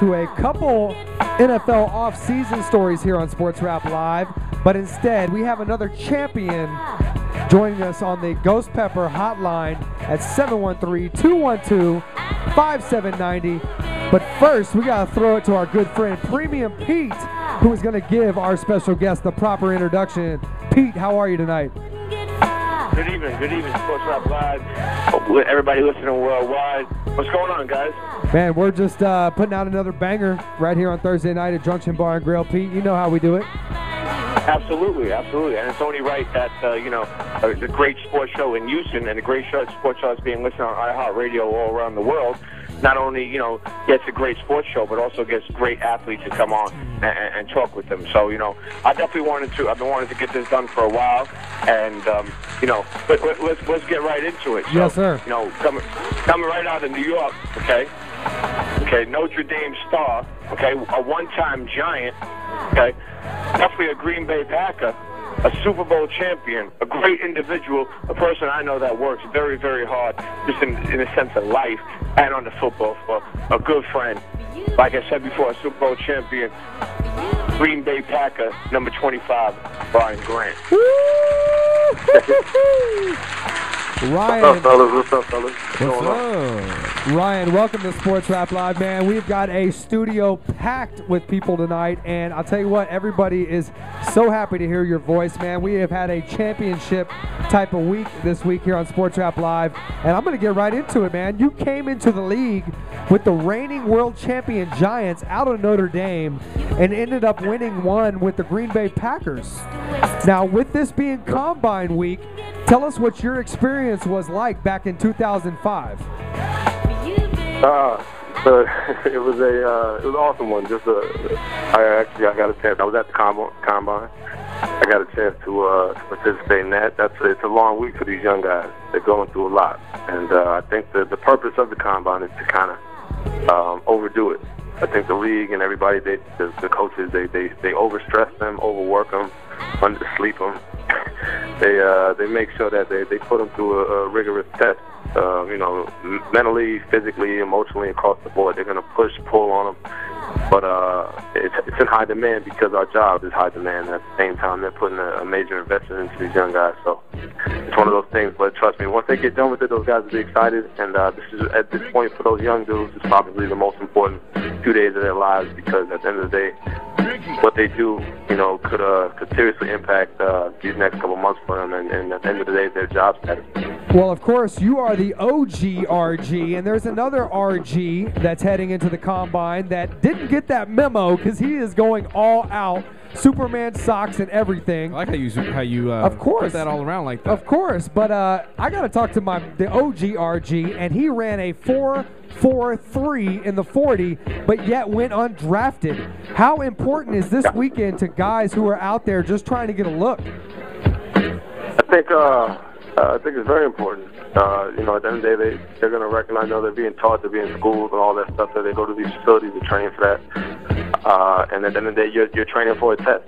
to a couple NFL off-season stories here on Sports Wrap Live, but instead we have another champion joining us on the Ghost Pepper hotline at 713-212-5790. But first, we got to throw it to our good friend Premium Pete, who is going to give our special guest the proper introduction. Pete, how are you tonight? Good evening, Sports Wrap Live. Everybody listening worldwide. What's going on, guys? Man, we're just putting out another banger right here on Thursday night at Junction Bar and Grill. Pete, you know how we do it. Absolutely. And it's only right that, the great sports show in Houston and the great sports show that's being listened on iHeartRadio all around the world not only, gets a great sports show, but also gets great athletes to come on and talk with them. So, I've been wanting to get this done for a while, and, let's get right into it. So, yes, sir. Coming right out of New York, okay, Notre Dame star, okay, a one-time Giant, okay, definitely a Green Bay Packer, a Super Bowl champion, a great individual, a person I know that works very, very hard, just in a sense of life and on the football floor, a good friend. Like I said before, a Super Bowl champion, Green Bay Packer, number 25, Brian Grant. Ryan. What's up, fellas? What's going on? Ryan, welcome to Sports Wrap Live, man. We've got a studio packed with people tonight, and I'll tell you what, everybody is so happy to hear your voice, man. We have had a championship type of week this week here on Sports Wrap Live, and I'm going to get right into it, man. You came into the league with the reigning world champion Giants out of Notre Dame and ended up winning one with the Green Bay Packers. Now, with this being Combine Week, tell us what your experience was like back in 2005. It was an awesome one. I got a chance. I was at the combine. I got a chance to participate in that. It's a long week for these young guys. They're going through a lot, and I think the purpose of the combine is to kind of overdo it. I think the league and everybody, the coaches, they overstress them, overwork them, undersleep them. They make sure that they put them through a rigorous test, mentally, physically, emotionally, across the board. They're going to push, pull on them. But it's in high demand because our job is high demand. At the same time, they're putting a major investment into these young guys. So it's one of those things. But trust me, once they get done with it, those guys will be excited. And this is, at this point, for those young dudes, it's probably the most important 2 days of their lives, because at the end of the day, what they do, could seriously impact these next couple months for them, and at the end of the day, their job status. Well, of course, you are the OG RG, and there's another RG that's heading into the Combine that didn't get that memo because he is going all out. Superman socks and everything. I like how you of course, put that all around like that. Of course, but I got to talk to the OG RG, and he ran a 4.43 in the 40, but yet went undrafted. How important is this weekend to guys who are out there just trying to get a look? I think it's very important. At the end of the day, they're going to recognize, they're being taught to be in schools and all that stuff, so they go to these facilities to train for that. And at the end of the day, you're training for a test.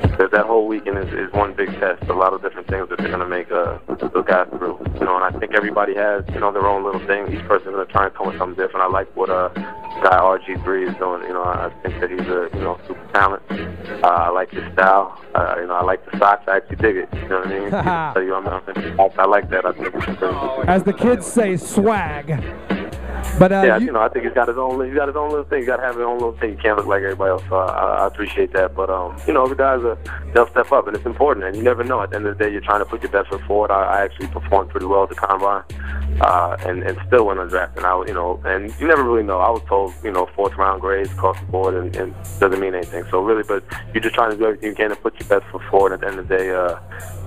Because that whole weekend is one big test. A lot of different things that they're going to make those guys through. And I think everybody has, their own little thing. Each person's going to try and come with something different. I like what guy RG3 is doing. I think that he's a super talent. I like his style. I like the socks. I actually dig it. You know what I mean? I like that. I think as the kids say, swag. But I think he's got his own little thing. He's got to have his own little thing. He can't look like everybody else. So I appreciate that. But the guys they'll step up, and it's important. And you never know. At the end of the day, you're trying to put your best foot forward. I actually performed pretty well at the combine, and still went undrafted. And you never really know. I was told, fourth round grades across the board, and doesn't mean anything. So really, but you're just trying to do everything you can to put your best foot forward. At the end of the day,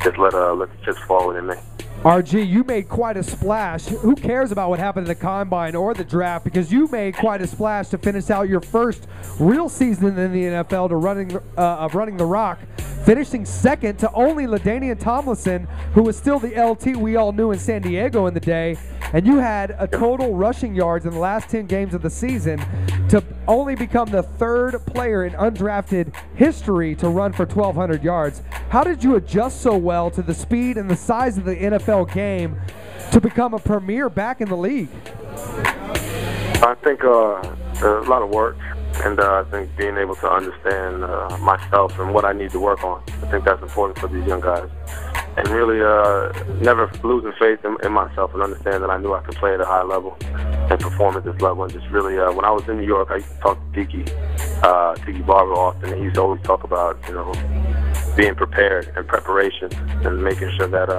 just let the chips fall where they may. RG, you made quite a splash. Who cares about what happened in the Combine or the draft? Because you made quite a splash to finish out your first real season in the NFL running the rock, finishing second to only LaDainian Tomlinson, who was still the LT we all knew in San Diego in the day. And you had a total rushing yards in the last 10 games of the season to only become the third player in undrafted history to run for 1,200 yards. How did you adjust so well to the speed and the size of the NFL game to become a premier back in the league? I think a lot of work, and I think being able to understand myself and what I need to work on. I think that's important for these young guys. And really never losing faith in myself and understand that I knew I could play at a high level and perform at this level. And just really, when I was in New York, I used to talk to Tiki Barber often, and he used to always talk about, being prepared and preparation and making sure that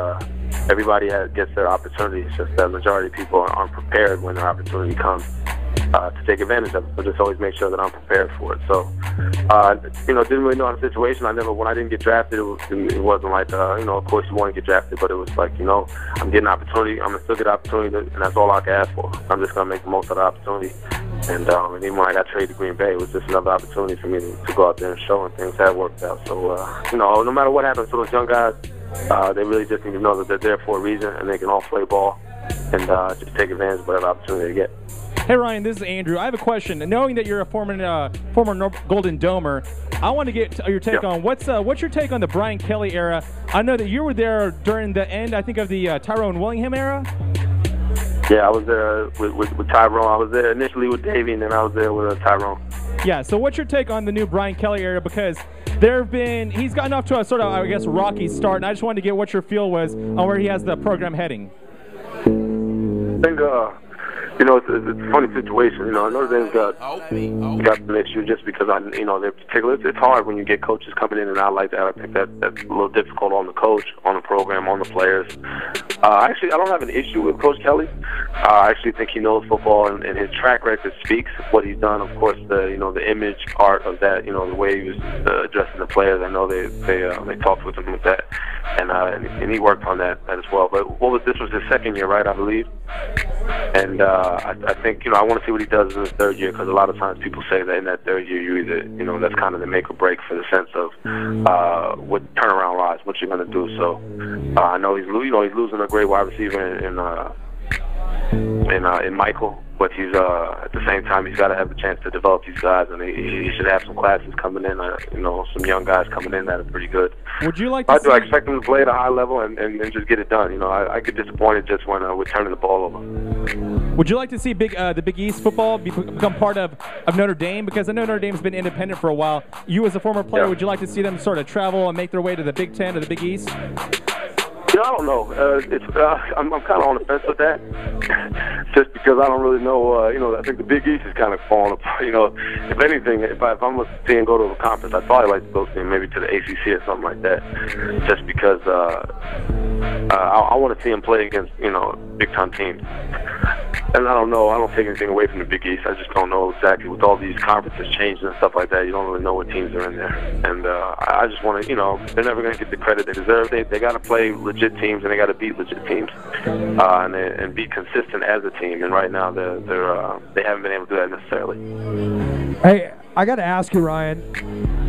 everybody gets their opportunity. It's just that the majority of people aren't prepared when their opportunity comes to take advantage of it. So just always make sure that I'm prepared for it. So, didn't really know the situation. When I didn't get drafted, it wasn't like, of course you want to get drafted, but it was like, I'm getting an opportunity. I'm going to still get an opportunity, and that's all I can ask for. I'm just going to make the most of the opportunity. And even when I got traded to Green Bay, it was just another opportunity for me to go out there and show, and things have worked out. So, no matter what happens to those young guys, they really just need to know that they're there for a reason, and they can all play ball and just take advantage of whatever opportunity they get. Hey Ryan, this is Andrew. I have a question. Knowing that you're a former Golden Domer, I want to get your take on what's your take on the Brian Kelly era. I know that you were there during the end, I think, of the Tyrone Willingham era. Yeah, I was there with Tyrone. I was there initially with Davey, and then I was there with Tyrone. Yeah, so what's your take on the new Brian Kelly era? Because he's gotten off to a sort of, I guess, rocky start, and I just wanted to get what your feel was on where he has the program heading. I think, it's a funny situation. Notre Dame's got some issue just because they're particular. It's hard when you get coaches coming in and out like that. I think that's a little difficult on the coach, on the program, on the players. Actually, I don't have an issue with Coach Kelly. I actually think he knows football, and his track record speaks what he's done. Of course, the image part of that, the way he was addressing the players. I know they talked with him with that, and he worked on that as well. But this was his second year, right? I believe. And I think, I want to see what he does in his third year, because a lot of times people say that in that third year you either, that's kind of the make or break for the sense of what turnaround-wise, what you're going to do. So I know he's losing a great wide receiver in Michael, but he's at the same time he's got to have the chance to develop these guys, and he should have some classes coming in, some young guys coming in that are pretty good. Would you like? I expect them to play at a high level and just get it done. I get disappointed just when we're turning the ball over. Would you like to see the Big East football become part of Notre Dame? Because I know Notre Dame's been independent for a while. You as a former player, would you like to see them sort of travel and make their way to the Big Ten or the Big East? I don't know. I'm kind of on the fence with that, just because I don't really know. I think the Big East is kind of falling apart. If anything, if I'm going to see him go to a conference, I'd probably like to go see him maybe to the ACC or something like that, just because I want to see him play against big-time teams. And I don't know. I don't take anything away from the Big East. I just don't know exactly, with all these conferences changing and stuff like that, you don't really know what teams are in there. And I just want to, they're never going to get the credit they deserve. They got to play legit teams, and they got to beat legit teams, and be consistent as a team. And right now, they haven't been able to do that necessarily. Hey, I got to ask you, Ryan,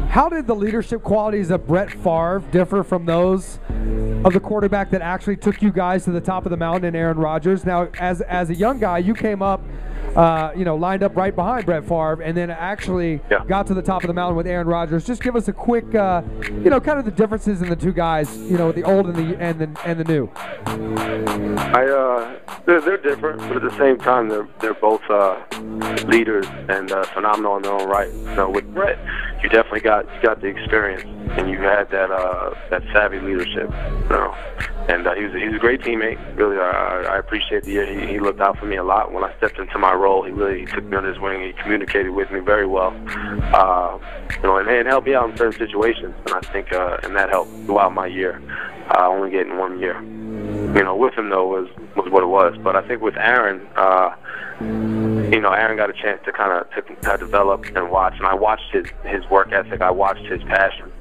how did the leadership qualities of Brett Favre differ from those of the quarterback that actually took you guys to the top of the mountain in Aaron Rodgers? Now, as a young guy, you came up, lined up right behind Brett Favre, and then actually got to the top of the mountain with Aaron Rodgers. Just give us a quick, kind of the differences in the two guys, the old and the new. They're different, but at the same time, they're both leaders and phenomenal in their own right. With Brett, you definitely got the experience, and you had that savvy leadership. And he was a great teammate. Really, I appreciate the year. He looked out for me a lot when I stepped into my role. He really took me under his wing. He communicated with me very well, and helped me out in certain situations. And I think, and that helped throughout my year. Only getting 1 year, with him though was what it was. But I think with Aaron, Aaron got a chance to kind of develop and watch, and I watched his work ethic. I watched his passion,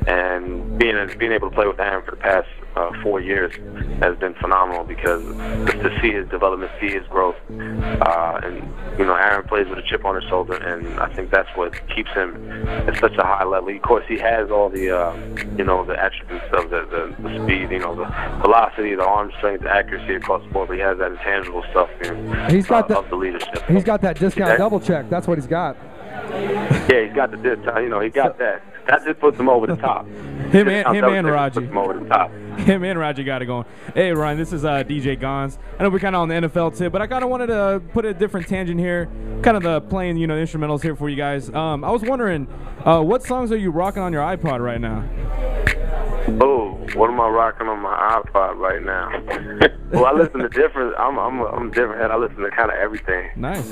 and being able to play with Aaron for the past 4 years has been phenomenal, because just to see his development, see his growth, and Aaron plays with a chip on his shoulder, and I think that's what keeps him at such a high level. Of course, he has all the the attributes of the speed, the velocity, the arm strength, the accuracy across the board, but he has that intangible stuff of the leadership. He's got that discount double check. That's what he's got. Yeah, he's got the discount. He got that. That just puts him over the top. Him and Raji. Puts him over the top. Him and Roger got it going. Hey, Ryan, this is DJ Gons. I know we're kind of on the NFL tip, but I kind of wanted to put a different tangent here, kind of the playing, the instrumentals here for you guys. I was wondering, what songs are you rocking on your iPod right now? Oh, what am I rocking on my iPod right now? Well, I listen to different. I'm different head. I listen to kind of everything. Nice.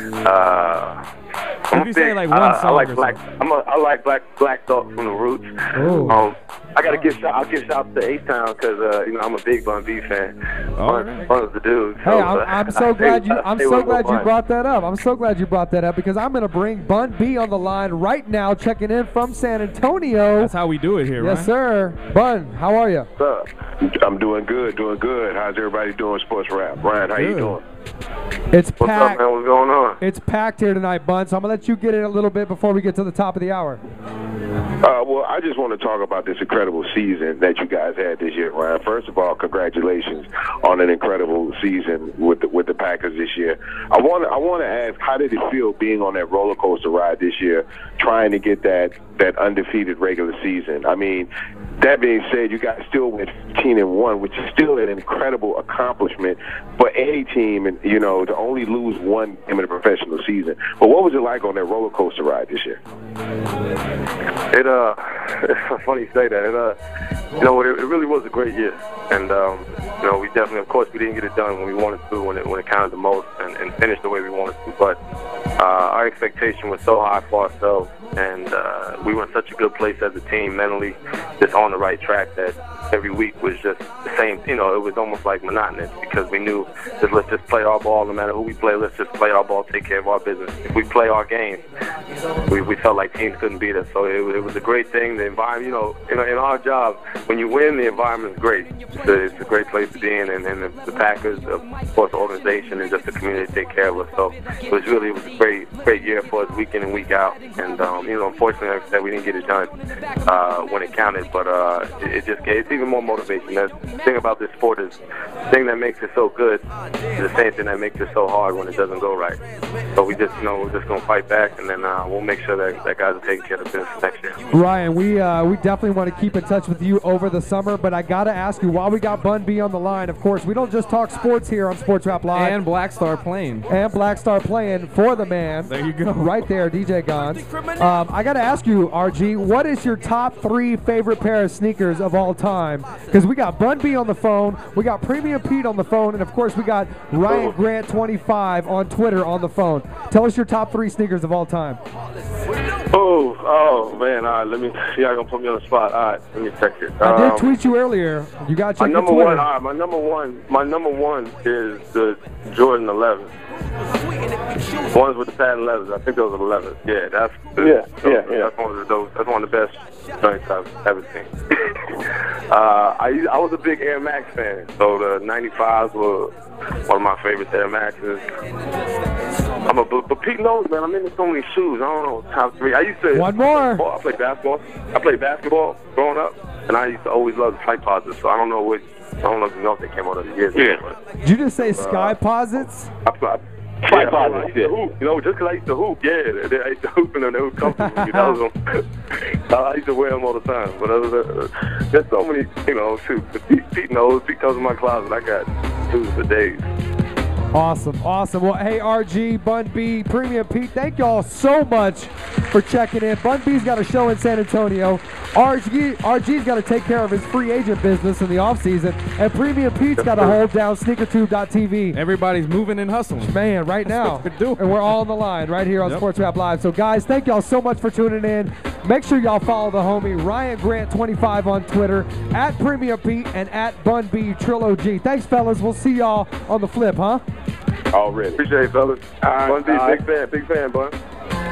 I'm if you say like one song, I like Black. I like Black Thought from the Roots. Oh. I gotta give shout. I'll give shout to A-Town because I'm a big Bun B fan. One of the dudes. Hey, I'm so glad you. I'm so glad you brought that up. I'm so glad you brought that up because I'm gonna bring Bun B on the line right now, checking in from San Antonio. That's how we do it here, right? Yes, sir. Bun, how are you? I'm doing good, doing good. How's everybody doing, Sports Rap? Ryan, how you doing? It's What's packed. up, man? What's going on? It's packed here tonight, Bun. So I'm gonna let you get in a little bit before we get to the top of the hour. Well, I just want to talk about this incredible season that you guys had this year, Ryan. First of all, congratulations on an incredible season with the Packers this year. I want to ask, how did it feel being on that roller coaster ride this year, trying to get that undefeated regular season? I mean, that being said, you guys still went 15-1, which is still an incredible accomplishment for any team, and to only lose one game in a professional season. But what was it like on that roller coaster ride this year? It's funny you say that. It really was a great year, and we definitely, of course, we didn't get it done when we wanted to, when it counted the most, and finished the way we wanted to. But our expectation was so high for ourselves, and we were in such a good place as a team, mentally, just on the right track, that every week was just the same. It was almost like monotonous because we knew that let's just play our ball, no matter who we play. Let's just play our ball, take care of our business. If we play our game, we felt like teams couldn't beat us. So it was a great thing. The environment, in our job, when you win, the environment's great. It's a great place to be in, and the Packers, of course, the organization and just the community take care of us. So it was a great year for us, week in and week out. And unfortunately, like I said, we didn't get it done when it counted. But it's even more motivation. The thing about this sport is the thing that makes it so good is the same thing that makes it so hard when it doesn't go right. So we just, we're just gonna fight back, and then we'll make sure that guys are taking care of business next year. Ryan, we definitely want to keep in touch with you over the summer, but I gotta ask you, while we got Bun B on the line, of course, we don't just talk sports here on Sports Rap Live. And Black Star playing. And Black Star playing for the man. There you go. Right there, DJ Gons. I gotta ask you, RG, what is your top 3 favorite pair of sneakers of all time? Because we got Bun B on the phone, we got Premium Pete on the phone, and of course we got Ryan Grant 25 on Twitter on the phone. Tell us your top 3 sneakers of all time. Oh man! All right, y'all gonna put me on the spot. All right, let me check it. I did tweet you earlier. You got to check your Twitter. My number one is the Jordan 11. Ones with the patent leathers. I think those are the leathers. Yeah, that's That's one of the best joints I've ever seen. I was a big Air Max fan, so the 95s were one of my favorite Air Maxes. But Pete knows, man, I'm into so many shoes. I don't know, top 3. I used to. One more. I played basketball. I played basketball growing up, and I used to always love the Flight Posits. So I don't know if they came out of the years ago. Did you just say Sky Posits? Flight Posits, I used to hoop. Just because I used to hoop, I used to hoop, and they were comfortable with me. That was them. I used to wear them all the time. But there's so many, shoes. Pete knows. Pete goes in my closet. I got shoes for days. Awesome. Well, hey, RG, Bun B, Premium Pete, thank y'all so much for checking in. Bun B's got a show in San Antonio. RG's got to take care of his free agent business in the offseason. And Premium Pete's got to hold down SneakerTube.tv. Everybody's moving and hustling. Man, right now. And we're all on the line right here on Sports Rap Live. So, guys, thank y'all so much for tuning in. Make sure y'all follow the homie Ryan Grant 25 on Twitter, at Premium Pete, and at Bun B Trilogy. Thanks, fellas. We'll see y'all on the flip, huh? Already. Appreciate it, fellas. Bun B, big fan, Bun.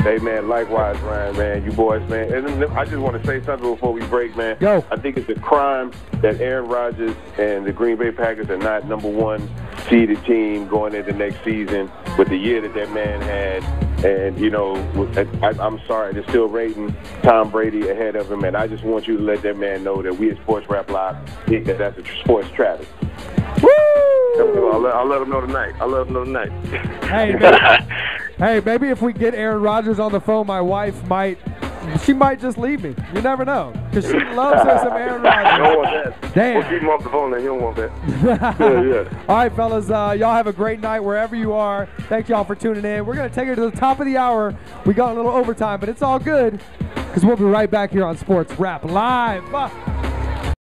Hey, man, likewise, Ryan, man. You boys, man. And I just want to say something before we break, man. Go. I think it's a crime that Aaron Rodgers and the Green Bay Packers are not number 1 seeded team going into next season with the year that man had. And, I'm sorry, they're still rating Tom Brady ahead of him. And I just want you to let that man know that we at Sports Rap Live think that that's a sports travesty. Woo! I'll let him know tonight. Hey, maybe if we get Aaron Rodgers on the phone, my wife might she might just leave me. You never know, because she loves her some Aaron Rodgers. You don't want that. Damn. We'll keep him off the phone then. You don't want that. Yeah. All right, fellas. Y'all have a great night wherever you are. Thank y'all for tuning in. We're going to take it to the top of the hour. We got a little overtime, but it's all good, because we'll be right back here on Sports Wrap Live.